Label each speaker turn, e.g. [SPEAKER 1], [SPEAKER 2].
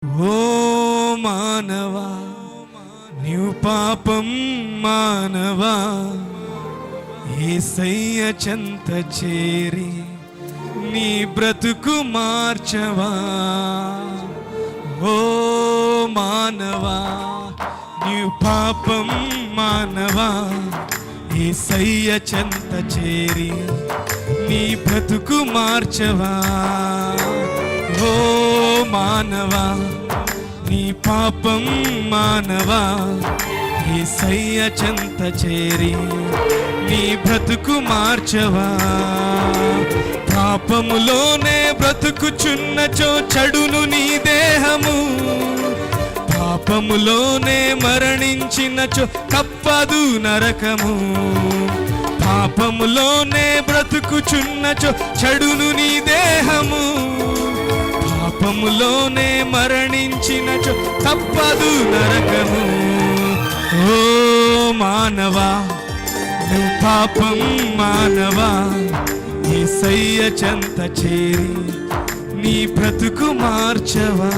[SPEAKER 1] ఓ మానవా నీవు పాపం మానవా యేసయ్య చెంత చేరి నీ బ్రతుకు మార్చవా. ఓ మానవా నీవు పాపం మానవా యేసయ్య చెంత చేరి నీ బ్రతుకు మార్చవా. ఓ మానవా నీ పాపం మానవా యేసయ్య చెంత చేరి నీ బ్రతుకు మార్చవా. పాపములోనే బ్రతుకుచున్నచో చెడును నీ దేహము, పాపములోనే మరణించినచో తప్పదు నరకము. పాపములోనే బ్రతుకుచున్నచో చెడును నీ దేహము, పాపములోనే మరణించినచో తప్పదు నరకము. ఓ మానవా నువ్వు పాపం మానవా యేసయ్య చెంత చేరి నీ బ్రతుకు మార్చవా.